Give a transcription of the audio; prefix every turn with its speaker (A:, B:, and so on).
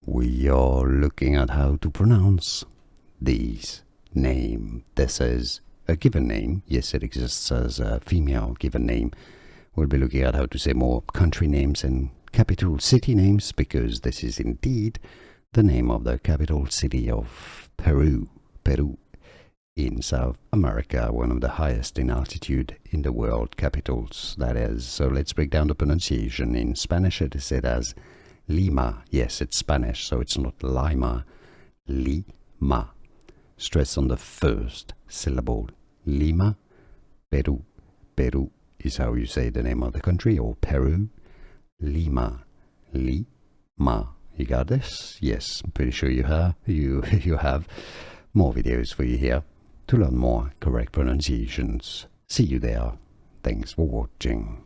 A: we are looking at how to pronounce these name. This is a given name. Yes, it exists as a female given name. We'll be looking at how to say more country names and capital city names, because this is indeed the name of the capital city of Peru, in South America, one of the highest in altitude in the world, capitals, that is. So let's break down the pronunciation. In Spanish, it is said as Lima. Yes, it's Spanish, so it's not Lima. Lima. Stress on the first syllable. Lima, Peru. Peru is how you say the name of the country, or Peru. Lima. Lima. You got this? Yes, I'm pretty sure you have. You have more videos for you here to learn more correct pronunciations. See you there. Thanks for watching.